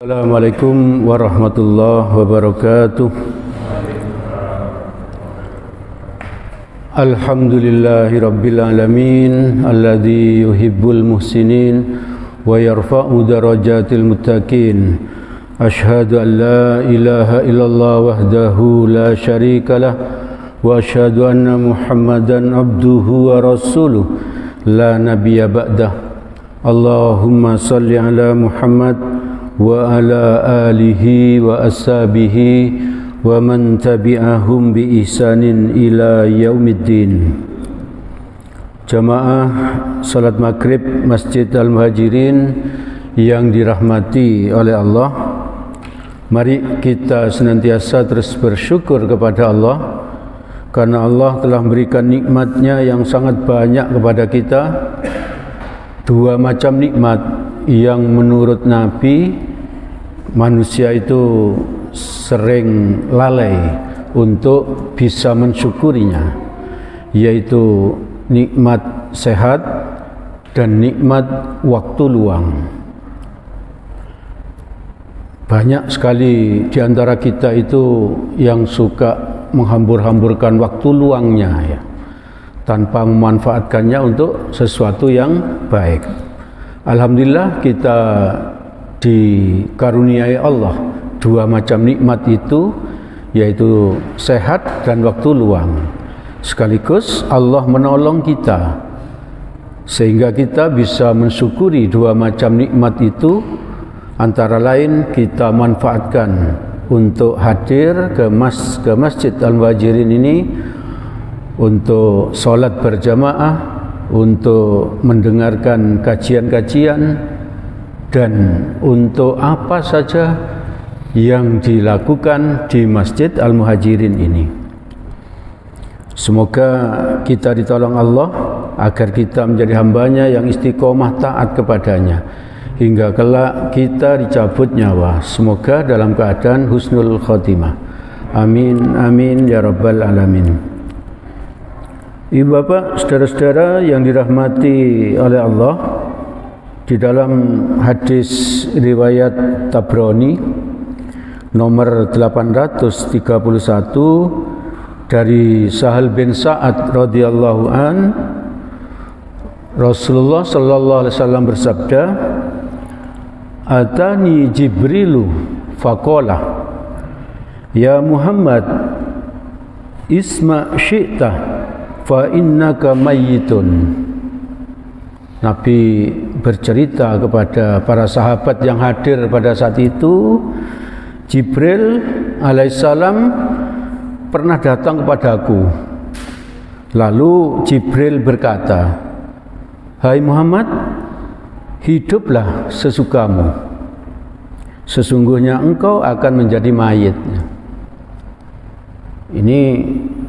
Assalamualaikum warahmatullahi wabarakatuh. Alhamdulillahi rabbil alamin alladzi yuhibbul muhsinin wa yarfa'u darajatil muttaqin. Asyhadu an la ilaha illallah wahdahu la syarikalah wa asyhadu anna Muhammadan abduhu wa rasuluh la nabiyya ba'dah. Allahumma salli ala Muhammad wa ala alihi wa ashabihi wa man tabi'ahum bi ihsanin ila yaumiddin. Jamaah salat maghrib Masjid Al-Muhajirin yang dirahmati oleh Allah, mari kita senantiasa terus bersyukur kepada Allah karena Allah telah memberikan nikmatnya yang sangat banyak kepada kita. Dua macam nikmat yang menurut Nabi manusia itu sering lalai untuk bisa mensyukurinya, yaitu nikmat sehat dan nikmat waktu luang. Banyak sekali di antara kita itu yang suka menghambur-hamburkan waktu luangnya ya, tanpa memanfaatkannya untuk sesuatu yang baik. Alhamdulillah kita dikaruniai Allah dua macam nikmat itu, yaitu sehat dan waktu luang. Sekaligus Allah menolong kita sehingga kita bisa mensyukuri dua macam nikmat itu. Antara lain kita manfaatkan untuk hadir ke Masjid Al-Muhajirin ini untuk sholat berjamaah, untuk mendengarkan kajian-kajian, dan untuk apa saja yang dilakukan di Masjid Al-Muhajirin ini. Semoga kita ditolong Allah agar kita menjadi hambanya yang istiqomah taat kepadanya hingga kelak kita dicabut nyawa. Semoga dalam keadaan husnul khotimah. Amin amin ya rabbal alamin. Ibu bapak, saudara-saudara yang dirahmati oleh Allah, di dalam hadis riwayat Tabrani nomor 831 dari Sahal bin Sa'ad radhiyallahu an, Rasulullah sallallahu alaihi wasallam bersabda, "Atani Jibrilu faqala, ya Muhammad, isma syi'ta fa innaka mayyitun." Nabi bercerita kepada para sahabat yang hadir pada saat itu, Jibril alaihissalam pernah datang kepadaku. Lalu Jibril berkata, "Hai Muhammad, hiduplah sesukamu. Sesungguhnya engkau akan menjadi mayit." Ini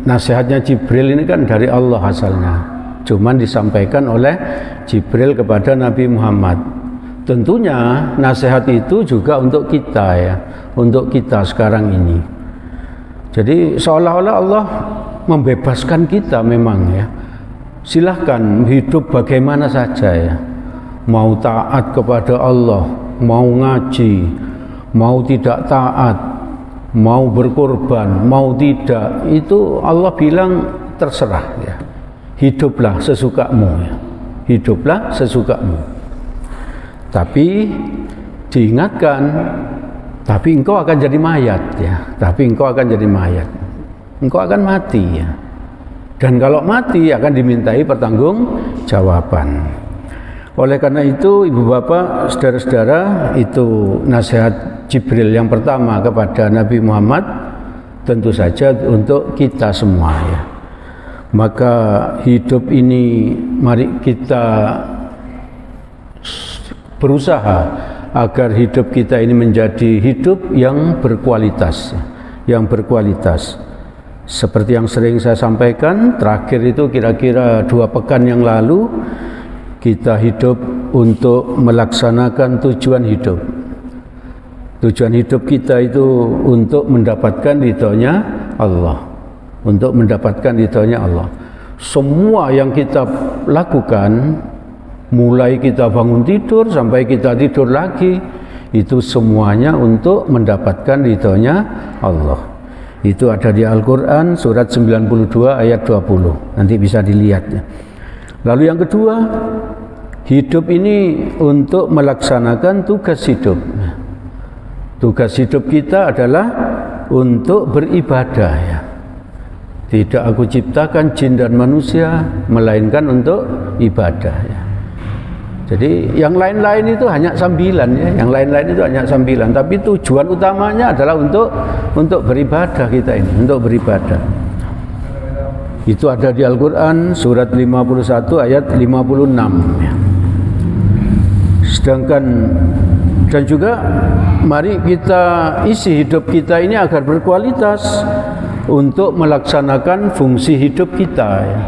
nasihatnya Jibril ini kan dari Allah asalnya, cuman disampaikan oleh Jibril kepada Nabi Muhammad. Tentunya nasihat itu juga untuk kita ya, untuk kita sekarang ini. Jadi seolah-olah Allah membebaskan kita memang ya. Silahkan hidup bagaimana saja ya. Mau taat kepada Allah, mau ngaji, mau tidak taat, mau berkorban, mau tidak, itu Allah bilang terserah ya. Hiduplah sesukamu ya. Hiduplah sesukamu. Tapi diingatkan, tapi engkau akan jadi mayat ya. Tapi engkau akan jadi mayat. Engkau akan mati ya. Dan kalau mati akan dimintai pertanggungjawaban. Oleh karena itu, ibu bapak, saudara-saudara, itu nasihat Jibril yang pertama kepada Nabi Muhammad, tentu saja untuk kita semua ya. Maka hidup ini mari kita berusaha agar hidup kita ini menjadi hidup yang berkualitas, yang berkualitas. Seperti yang sering saya sampaikan, terakhir itu kira-kira 2 pekan yang lalu, kita hidup untuk melaksanakan tujuan hidup. Tujuan hidup kita itu untuk mendapatkan ridhonya Allah, untuk mendapatkan ridhonya Allah. Semua yang kita lakukan, mulai kita bangun tidur sampai kita tidur lagi, itu semuanya untuk mendapatkan ridhonya Allah. Itu ada di Al-Quran surat 92 ayat 20. Nanti bisa dilihat ya. Lalu yang kedua, hidup ini untuk melaksanakan tugas hidup. Tugas hidup kita adalah untuk beribadah ya. Tidak aku ciptakan jin dan manusia melainkan untuk ibadah ya. Jadi yang lain-lain itu hanya sambilan ya, yang lain-lain itu hanya sambilan. Tapi tujuan utamanya adalah untuk beribadah kita ini, untuk beribadah. Itu ada di Al-Quran surat 51 ayat 56 ya. Sedangkan dan juga mari kita isi hidup kita ini agar berkualitas untuk melaksanakan fungsi hidup kita ya.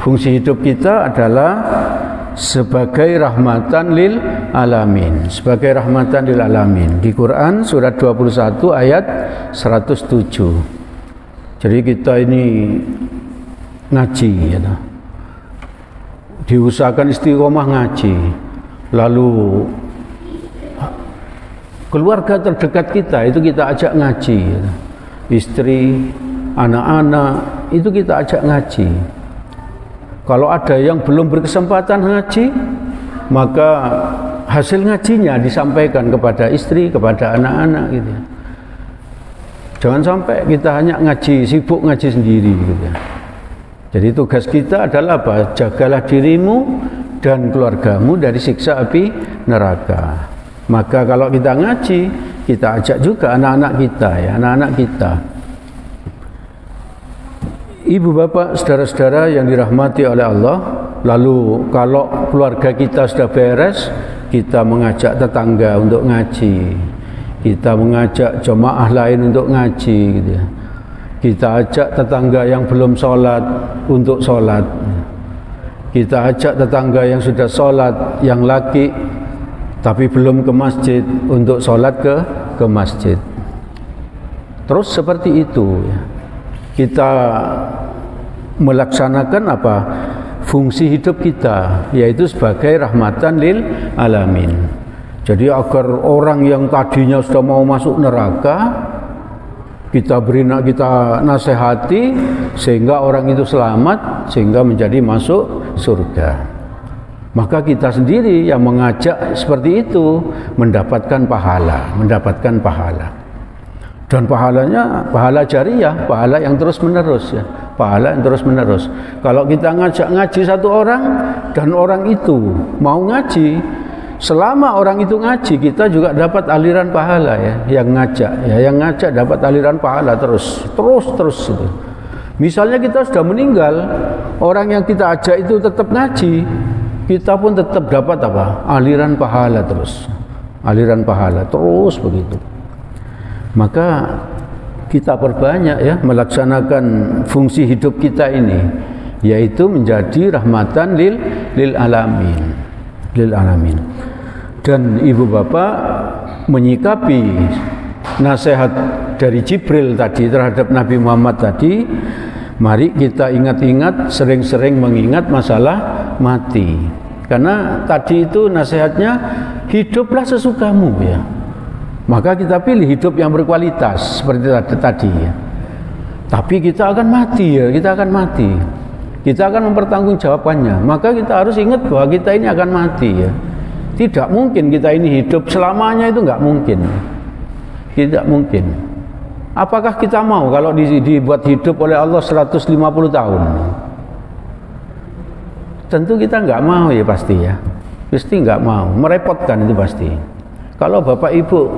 Fungsi hidup kita adalah sebagai rahmatan lil alamin, sebagai rahmatan lil alamin. Di Quran surat 21 ayat 107. Jadi kita ini ngaji ya. Diusahakan istiqomah ngaji. Lalu keluarga terdekat kita itu kita ajak ngaji ya. Istri, anak-anak itu kita ajak ngaji. Kalau ada yang belum berkesempatan ngaji, maka hasil ngajinya disampaikan kepada istri, kepada anak-anak gitu ya. Jangan sampai kita hanya ngaji, sibuk ngaji sendiri gitu ya. Jadi tugas kita adalah apa? Jagalah dirimu dan keluargamu dari siksa api neraka. Maka kalau kita ngaji, kita ajak juga anak-anak kita ya, anak-anak kita. Ibu bapak, saudara-saudara yang dirahmati oleh Allah. Lalu kalau keluarga kita sudah beres, kita mengajak tetangga untuk ngaji, kita mengajak jemaah lain untuk ngaji gitu ya. Kita ajak tetangga yang belum sholat untuk sholat, kita ajak tetangga yang sudah sholat, yang laki tapi belum ke masjid untuk sholat ke masjid. Terus seperti itu ya. Kita melaksanakan apa? Fungsi hidup kita, yaitu sebagai rahmatan lil alamin. Jadi agar orang yang tadinya sudah mau masuk neraka, kita beri, kita nasihati sehingga orang itu selamat, sehingga menjadi masuk surga. Maka kita sendiri yang mengajak seperti itu mendapatkan pahala, mendapatkan pahala. Dan pahalanya pahala jariyah, pahala yang terus menerus ya, pahala yang terus menerus. Kalau kita ngajak ngaji satu orang dan orang itu mau ngaji, selama orang itu ngaji, kita juga dapat aliran pahala ya, yang ngajak dapat aliran pahala terus itu. Misalnya kita sudah meninggal, orang yang kita ajak itu tetap ngaji, kita pun tetap dapat apa? Aliran pahala terus, aliran pahala terus begitu. Maka kita perbanyak ya melaksanakan fungsi hidup kita ini, yaitu menjadi rahmatan lil alamin, lil alamin. Dan ibu bapak menyikapi nasihat dari Jibril tadi terhadap Nabi Muhammad tadi, mari kita ingat-ingat, sering-sering mengingat masalah mati. Karena tadi itu nasihatnya hiduplah sesukamu ya. Maka kita pilih hidup yang berkualitas seperti tadi ya. Tapi kita akan mati ya, kita akan mati. Kita akan mempertanggungjawabkannya. Maka kita harus ingat bahwa kita ini akan mati ya. Tidak mungkin kita ini hidup selamanya, itu enggak mungkin. Tidak mungkin. Apakah kita mau kalau dibuat hidup oleh Allah 150 tahun? Tentu kita enggak mau ya pasti ya. Pasti enggak mau, merepotkan itu pasti. Kalau bapak ibu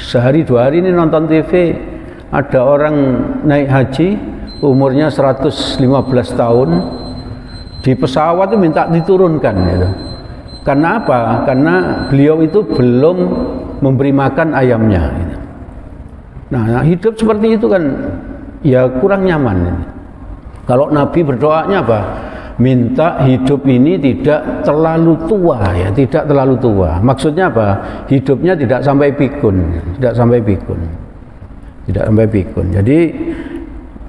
sehari dua hari ini nonton TV, ada orang naik haji umurnya 115 tahun, di pesawat itu minta diturunkan gitu. Karena apa? Karena beliau itu belum memberi makan ayamnya gitu. Nah, hidup seperti itu kan ya kurang nyaman gitu. Kalau Nabi berdoanya apa? Minta hidup ini tidak terlalu tua ya, tidak terlalu tua. Maksudnya apa? Hidupnya tidak sampai pikun, tidak sampai pikun. Tidak sampai pikun. Jadi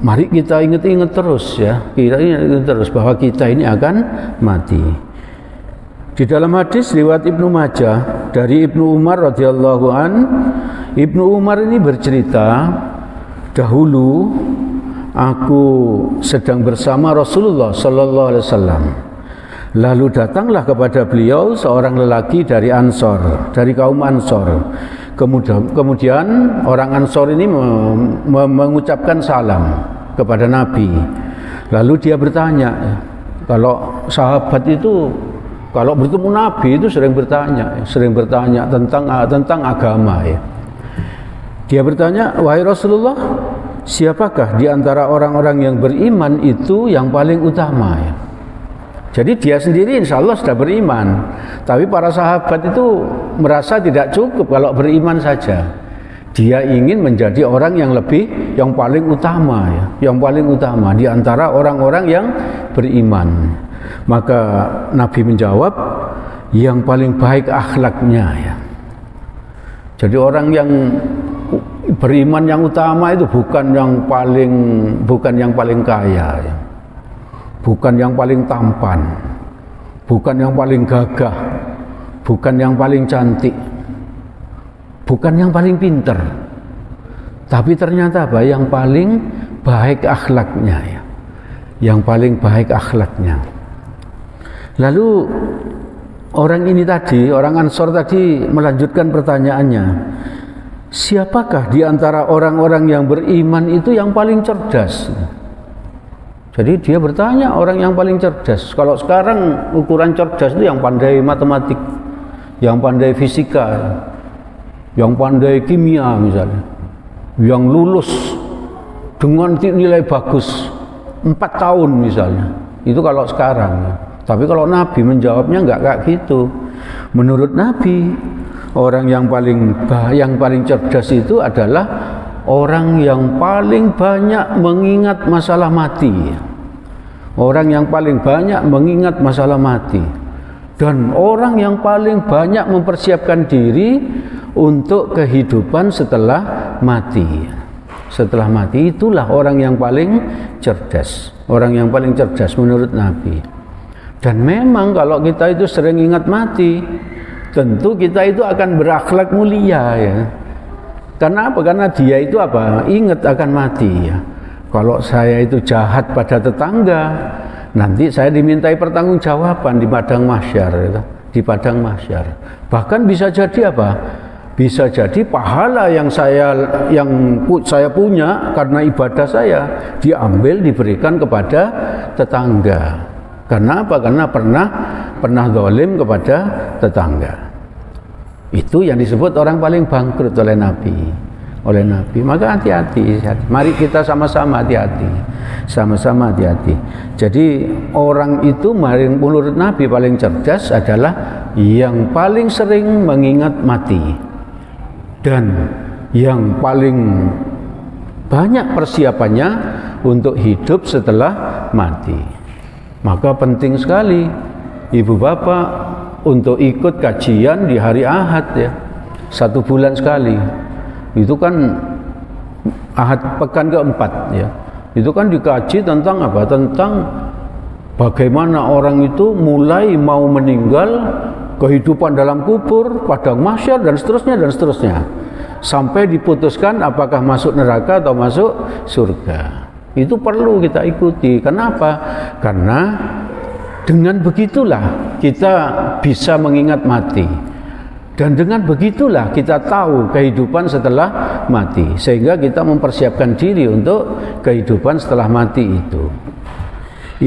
mari kita ingat-ingat terus ya. Kita ingat terus bahwa kita ini akan mati. Di Di dalam hadis riwayat Ibnu Majah dari Ibnu Umar radhiyallahu an, Ibnu Umar ini bercerita, dahulu aku sedang bersama Rasulullah sallallahu alaihi wasallam. Lalu datanglah kepada beliau seorang lelaki dari Ansor, dari kaum Ansor. Kemudian orang Ansor ini mengucapkan salam kepada Nabi. Lalu dia bertanya, kalau sahabat itu kalau bertemu Nabi itu sering bertanya tentang agama ya. Dia bertanya, wahai Rasulullah, siapakah di antara orang-orang yang beriman itu yang paling utama ya? Jadi dia sendiri insya Allah sudah beriman, tapi para sahabat itu merasa tidak cukup kalau beriman saja. Dia ingin menjadi orang yang paling utama ya, yang paling utama di antara orang-orang yang beriman. Maka Nabi menjawab, yang paling baik akhlaknya ya. Jadi orang yang beriman yang utama itu bukan yang paling kaya ya. Bukan yang paling tampan, bukan yang paling gagah, bukan yang paling cantik, bukan yang paling pinter, tapi ternyata apa? Yang paling baik akhlaknya ya. Yang paling baik akhlaknya. Lalu orang ini tadi, orang Ansor tadi melanjutkan pertanyaannya, siapakah di antara orang-orang yang beriman itu yang paling cerdas? Jadi dia bertanya orang yang paling cerdas. Kalau sekarang ukuran cerdas itu yang pandai matematik, yang pandai fisika, yang pandai kimia misalnya, yang lulus dengan nilai bagus 4 tahun misalnya. Itu kalau sekarang. Tapi kalau Nabi menjawabnya enggak kayak gitu. Menurut Nabi, orang yang paling cerdas itu adalah orang yang paling banyak mengingat masalah mati. Orang yang paling banyak mengingat masalah mati. Dan orang yang paling banyak mempersiapkan diri untuk kehidupan setelah mati. Setelah mati itulah orang yang paling cerdas. Orang yang paling cerdas menurut Nabi. Dan memang kalau kita itu sering ingat mati, tentu kita itu akan berakhlak mulia ya. Karena apa? Karena dia itu apa? Ingat akan mati ya. Kalau saya itu jahat pada tetangga, nanti saya dimintai pertanggungjawaban di padang mahsyar ya. Di padang mahsyar. Bahkan bisa jadi apa? Bisa jadi pahala yang saya punya karena ibadah saya diambil diberikan kepada tetangga. Karena apa? Karena pernah zalim kepada tetangga. Itu yang disebut orang paling bangkrut oleh Nabi. Maka hati-hati. Mari kita sama-sama hati-hati. Sama-sama hati-hati. Jadi orang itu menurut Nabi paling cerdas adalah yang paling sering mengingat mati dan yang paling banyak persiapannya untuk hidup setelah mati. Maka penting sekali ibu bapak untuk ikut kajian di hari Ahad ya, 1 bulan sekali. Itu kan Ahad pekan keempat ya. Itu kan dikaji tentang apa? Tentang bagaimana orang itu mulai mau meninggal, kehidupan dalam kubur, padang mahsyar dan seterusnya. Sampai diputuskan apakah masuk neraka atau masuk surga. Itu perlu kita ikuti. Kenapa? Karena dengan begitulah kita bisa mengingat mati. Dan dengan begitulah kita tahu kehidupan setelah mati. Sehingga kita mempersiapkan diri untuk kehidupan setelah mati itu.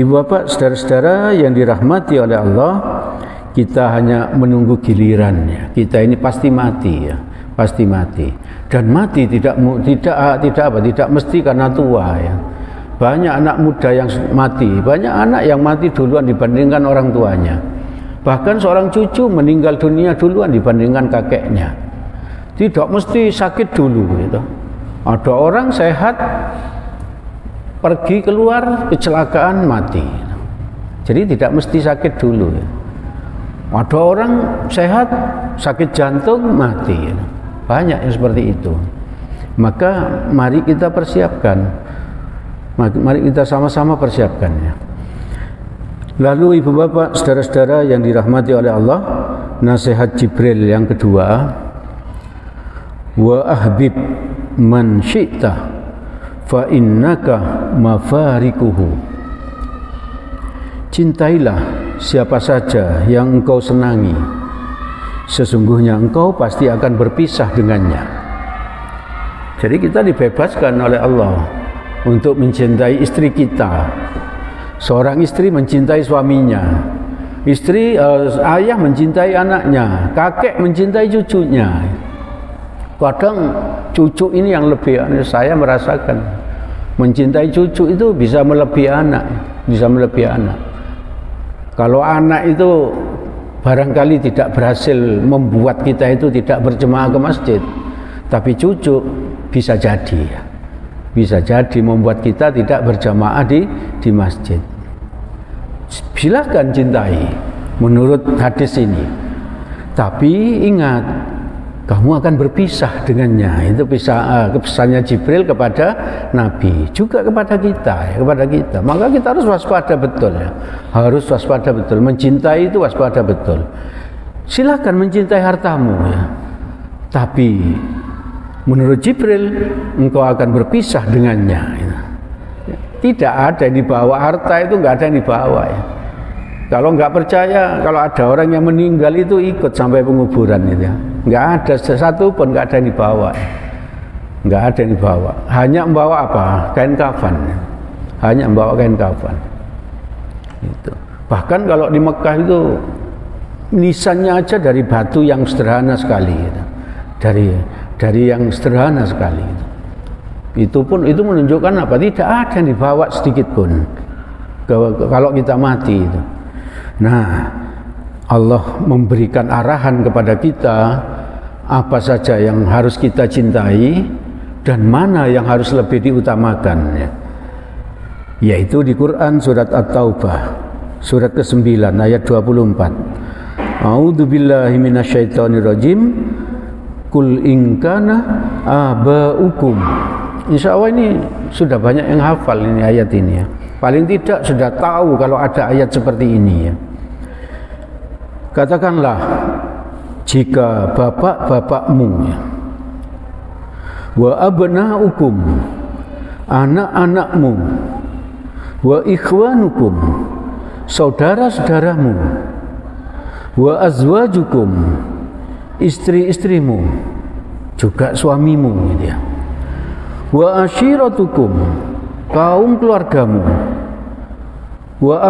Ibu bapak, saudara-saudara yang dirahmati oleh Allah, kita hanya menunggu gilirannya. Kita ini pasti mati ya. Pasti mati. Dan mati tidak mesti karena tua ya. Banyak anak muda yang mati, banyak anak yang mati duluan dibandingkan orang tuanya. Bahkan seorang cucu meninggal dunia duluan dibandingkan kakeknya. Tidak mesti sakit dulu gitu. Ada orang sehat pergi keluar kecelakaan mati. Jadi tidak mesti sakit dulu ya. Ada orang sehat sakit jantung mati. Banyak yang seperti itu. Maka mari kita persiapkan. Mari kita sama-sama persiapkannya. Lalu ibu bapak, saudara-saudara yang dirahmati oleh Allah, nasihat Jibril yang kedua, wa ahbib man syi'ta fa innaka mafarikuhu. Cintailah siapa saja yang engkau senangi, sesungguhnya engkau pasti akan berpisah dengannya. Jadi kita dibebaskan oleh Allah untuk mencintai istri kita. Seorang istri mencintai suaminya, ayah mencintai anaknya, kakek mencintai cucunya. Kadang cucu ini yang lebih, saya merasakan mencintai cucu itu bisa melebihi anak, Kalau anak itu barangkali tidak berhasil membuat kita itu tidak berjemaah ke masjid, tapi cucu bisa jadi membuat kita tidak berjamaah di masjid. Silakan cintai menurut hadis ini, tapi ingat kamu akan berpisah dengannya. Itu pesannya Jibril kepada Nabi, juga kepada kita. Maka kita harus waspada betul ya. Harus waspada betul. Mencintai itu waspada betul. Silakan mencintai hartamu ya, tapi menurut Jibril engkau akan berpisah dengannya. Tidak ada yang dibawa, harta itu nggak ada yang dibawa ya. Kalau nggak percaya, kalau ada orang yang meninggal itu ikut sampai penguburan itu ya. Nggak ada satu pun, nggak ada yang dibawa ya. Nggak ada yang dibawa. Hanya membawa apa? Kain kafan. Hanya membawa kain kafan. Itu. Bahkan kalau di Mekah itu nisannya aja dari batu yang sederhana sekali gitu. Dari yang sederhana sekali gitu. Itu menunjukkan apa? Tidak ada yang dibawa sedikit pun kalau kita mati itu. Nah, Allah memberikan arahan kepada kita apa saja yang harus kita cintai dan mana yang harus lebih diutamakan ya. Yaitu di Quran surat At-Taubah surat ke-9 ayat 24. A'udzubillahi minasyaitonirrajim. Kul in kana aba'ukum. Insya Allah ini sudah banyak yang hafal ini ayat ini ya. Paling tidak sudah tahu kalau ada ayat seperti ini ya. Katakanlah, jika bapak-bapakmu ya, wa abna'ukum, anak-anakmu, wa ikhwanukum, saudara-saudaramu, wa azwajukum, istri-istrimu, juga suamimu gitu ya. Wa ashiratukum, kaum keluargamu, wa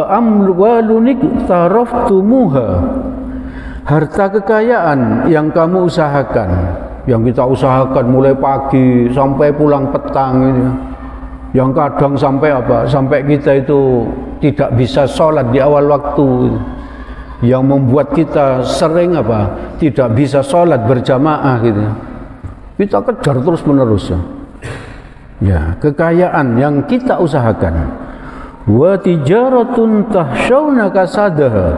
amwalun iktaraftumuha, harta kekayaan yang kamu usahakan, yang kita usahakan mulai pagi sampai pulang petang ini, yang kadang sampai apa? Sampai kita itu tidak bisa sholat di awal waktu, yang membuat kita sering apa? Tidak bisa sholat berjamaah gitu. Kita kejar terus menerus ya. Ya, kekayaan yang kita usahakan. Wa tijaratun tahsyawna kasadaha,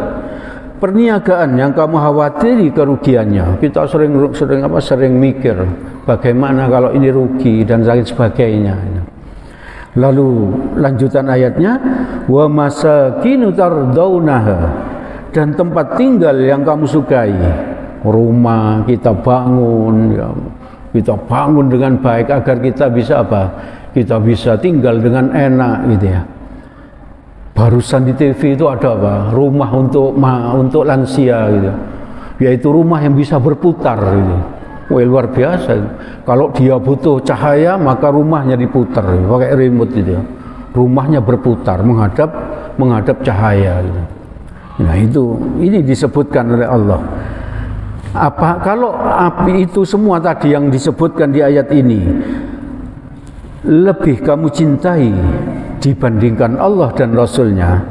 perniagaan yang kamu khawatiri kerugiannya. Kita sering mikir bagaimana kalau ini rugi dan lain sebagainya. Lalu lanjutan ayatnya, wa masakinu tardaunaha, dan tempat tinggal yang kamu sukai. Rumah kita bangun ya. Kita bangun dengan baik agar kita bisa apa? Kita bisa tinggal dengan enak gitu ya. Barusan di TV itu ada apa? Rumah untuk lansia gitu. Yaitu rumah yang bisa berputar gitu. Wah, luar biasa. Kalau dia butuh cahaya maka rumahnya diputar pakai remote gitu ya. Rumahnya berputar menghadap cahaya gitu. Nah, ini disebutkan oleh Allah. Apa kalau api itu semua tadi yang disebutkan di ayat ini lebih kamu cintai dibandingkan Allah dan Rasulnya,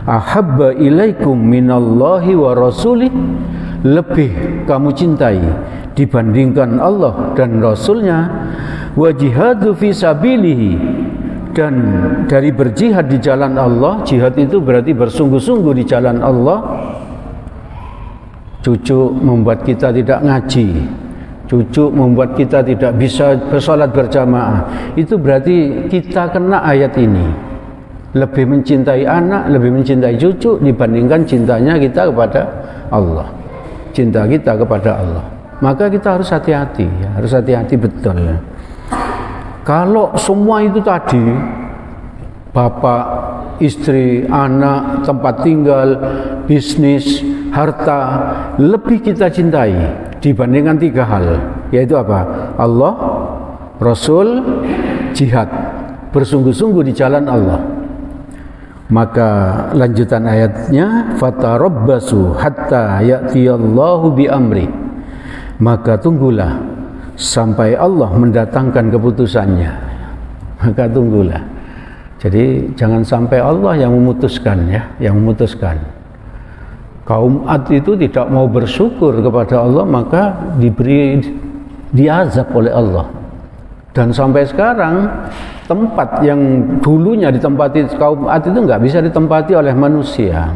ahabba ilaikum minallahi wa rasulih, lebih kamu cintai dibandingkan Allah dan Rasulnya, wa jihadu fi sabilihi, dan dari berjihad di jalan Allah. Jihad itu berarti bersungguh-sungguh di jalan Allah. Cucu membuat kita tidak ngaji, cucu membuat kita tidak bisa bersolat berjamaah, itu berarti kita kena ayat ini. lebih mencintai anak, lebih mencintai cucu dibandingkan cintanya kita kepada Allah. Cinta kita kepada Allah. Maka kita harus hati-hati, ya. Harus hati-hati betul. Ya. Kalau semua itu tadi, bapak, istri, anak, tempat tinggal, bisnis, harta, lebih kita cintai dibandingkan 3 hal, yaitu apa? Allah, Rasul, jihad, bersungguh-sungguh di jalan Allah. Maka lanjutan ayatnya, fatarabbasu hatta ya'tiyallahu bi amri. Maka tunggulah sampai Allah mendatangkan keputusannya. Maka tunggulah. Jadi jangan sampai Allah yang memutuskan, ya, yang memutuskan. Kaum Ad itu tidak mau bersyukur kepada Allah, maka diazab oleh Allah. Dan sampai sekarang tempat yang dulunya ditempati kaum Ad itu nggak bisa ditempati oleh manusia,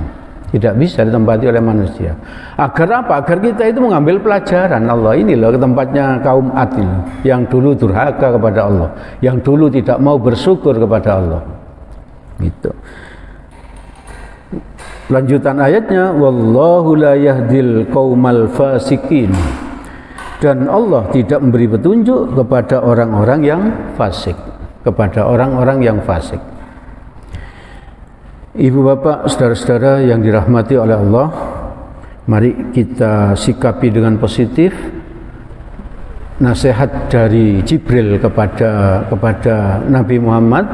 tidak bisa ditempati oleh manusia. Agar apa? Agar kita itu mengambil pelajaran. Allah ini loh tempatnya kaum Ad ini, yang dulu durhaka kepada Allah, yang dulu tidak mau bersyukur kepada Allah. Gitu. Lanjutan ayatnya, wallahu la yahdil qaumal fasikin. Dan Allah tidak memberi petunjuk kepada orang-orang yang fasik, kepada orang-orang yang fasik. Ibu bapak, saudara-saudara yang dirahmati oleh Allah, mari kita sikapi dengan positif nasihat dari Jibril kepada Nabi Muhammad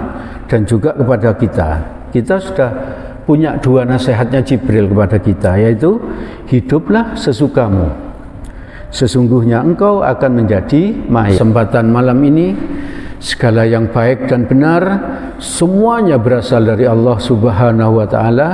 dan juga kepada kita. Kita sudah punya 2 nasihatnya Jibril kepada kita, yaitu hiduplah sesukamu. Sesungguhnya engkau akan menjadi mayat. Kesempatan malam ini, segala yang baik dan benar semuanya berasal dari Allah Subhanahu wa taala.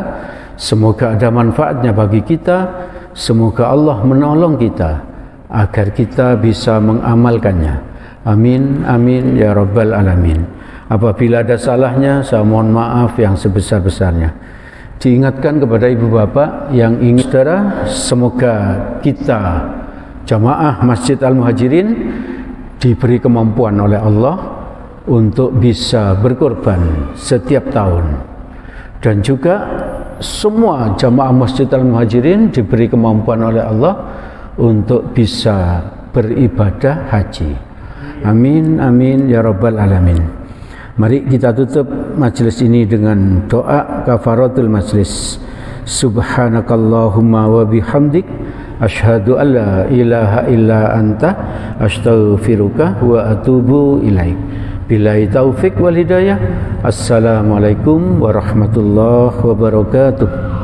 Semoga ada manfaatnya bagi kita. Semoga Allah menolong kita agar kita bisa mengamalkannya. Amin amin ya rabbal alamin. Apabila ada salahnya, saya mohon maaf yang sebesar-besarnya. Diingatkan kepada ibu bapak yang ingin, saudara, semoga kita jamaah Masjid Al-Muhajirin diberi kemampuan oleh Allah untuk bisa berkorban setiap tahun, dan juga semua jamaah Masjid Al-Muhajirin diberi kemampuan oleh Allah untuk bisa beribadah haji. Amin amin ya rabbal alamin. Mari kita tutup majelis ini dengan doa kafaratul majlis. Subhanakallahumma wa bihamdik, asyhadu an la ilaha illa anta, astaghfiruka wa atubu ilaik. Billahi taufik wal hidayah. Assalamualaikum warahmatullahi wabarakatuh.